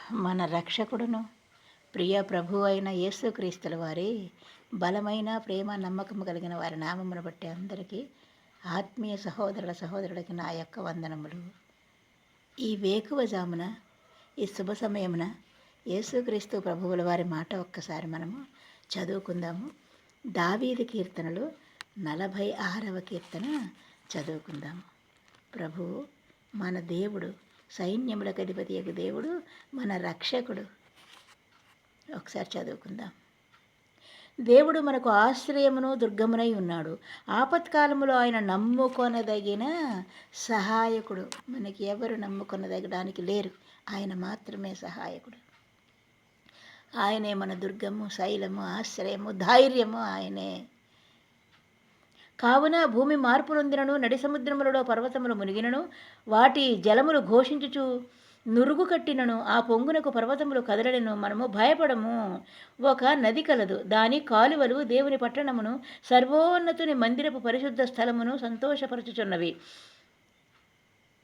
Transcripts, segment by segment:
మన రక్షకుడును ప్రియ ప్రభు అయిన యేసుక్రీస్తుల వారి బలమైన ప్రేమ నమ్మకం కలిగిన వారి నామమును బట్టి అందరికీ ఆత్మీయ సహోదరులకి నా యొక్క వందనములు. ఈ వేకువజామున ఈ శుభ సమయమున యేసుక్రీస్తు ప్రభువుల వారి మాట ఒక్కసారి మనము చదువుకుందాము. దావీదు కీర్తనలు 46వ కీర్తన చదువుకుందాము. ప్రభువు మన దేవుడు, సైన్యములకు అధిపతి యొక్క దేవుడు, మన రక్షకుడు. ఒకసారి చదువుకుందాం. దేవుడు మనకు ఆశ్రయమును దుర్గమునై ఉన్నాడు. ఆపత్కాలములో ఆయన నమ్ముకొనదగిన సహాయకుడు. మనకి ఎవరు నమ్ముకొనదగడానికి లేరు, ఆయన మాత్రమే సహాయకుడు. ఆయనే మన దుర్గము, శైలము, ఆశ్రయము, ధైర్యము ఆయనే. కావున భూమి మార్పు నొందినను, నడి సముద్రములలో పర్వతములు మునిగినను, వాటి జలములు ఘోషించుచు నురుగు కట్టినను, ఆ పొంగునకు పర్వతములు కదలడెను, మనము భయపడము. ఒక నది కలదు, దాని కాలువలు దేవుని పట్టణమును, సర్వోన్నతుని మందిరపు పరిశుద్ధ స్థలమును సంతోషపరచుచున్నవి.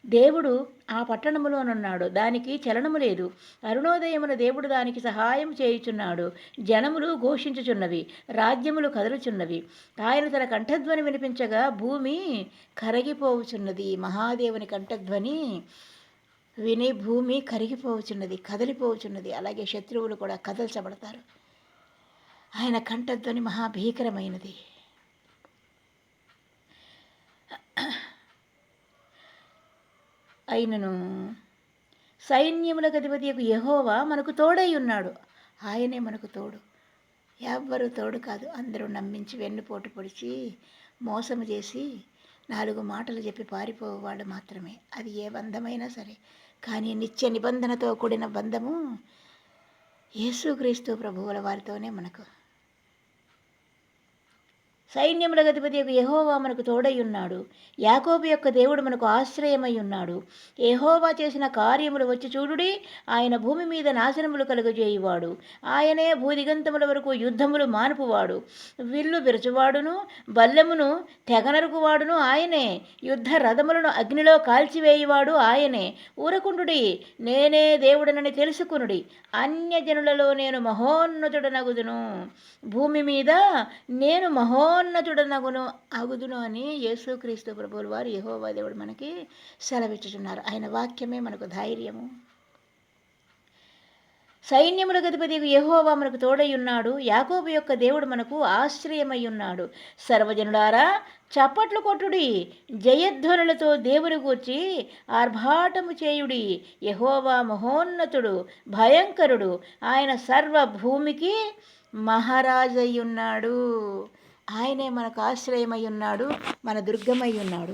దేవుడు ఆ పట్టణములోనున్నాడు, దానికి చలనము లేదు. అరుణోదయమున దేవుడు దానికి సహాయం చేయుచున్నాడు. జనములు ఘోషించుచున్నవి, రాజ్యములు కదలుచున్నవి. ఆయన తన కంఠధ్వని వినిపించగా భూమి కరిగిపోవుచున్నది. మహాదేవుని కంఠధ్వని విని భూమి కరిగిపోవచ్చున్నది, కదిలిపోవచ్చున్నది. అలాగే శత్రువులు కూడా కదల్చబడతారు. ఆయన కంఠధ్వని మహాభీకరమైనది. అయినను సైన్యములకు అధిపతి యెహోవా మనకు తోడై ఉన్నాడు. ఆయనే మనకు తోడు, ఎవ్వరూ తోడు కాదు. అందరూ నమ్మించి వెన్నుపోటు పొడిచి మోసము చేసి 4 మాటలు చెప్పి పారిపోయేవాళ్ళు మాత్రమే. అది ఏ బంధమైనా సరే. కానీ నిత్య నిబంధనతో కూడిన బంధము యేసుక్రీస్తు ప్రభువుల వారితోనే మనకు. సైన్యములకు అధిపతి యెహోవా మనకు తోడై ఉన్నాడు. యాకోబు యొక్క దేవుడు మనకు ఆశ్రయమై ఉన్నాడు. యెహోవా చేసిన కార్యములు వచ్చి చూడుడి. ఆయన భూమి మీద నాశనములు కలుగజేయువాడు. ఆయనే భూదిగంతముల వరకు యుద్ధములు మానుపువాడు. విల్లు విరచువాడును, బల్లెమును తెగనరుకువాడును ఆయనే. యుద్ధ రథములను అగ్నిలో కాల్చివేయువాడు ఆయనే. ఊరకుండుడి, నేనే దేవుడనని తెలుసుకునుడి. అన్యజనులలో నేను మహోన్నతుడనగుదును, భూమి మీద నేను మహోన్నతుడనగును అగుదును అని యేసుక్రీస్తు ప్రభువుల వారు యెహోవా దేవుడు మనకి సెలవిచ్చుచున్నారు. ఆయన వాక్యమే మనకు ధైర్యము. సైన్యములకు అధిపతి యెహోవా మనకు తోడై ఉన్నాడు. యాకోబు యొక్క దేవుడు మనకు ఆశ్రయమై ఉన్నాడు. సర్వజనులారా చప్పట్లు కొట్టుడి, జయధ్వనులతో దేవుని గూర్చి ఆర్భాటము చేయుడి. యెహోవా మహోన్నతుడు, భయంకరుడు. ఆయన సర్వభూమికి మహారాజై ఉన్నాడు. ఆయనే మనకు ఆశ్రయమై ఉన్నాడు, మన దుర్గమై ఉన్నాడు.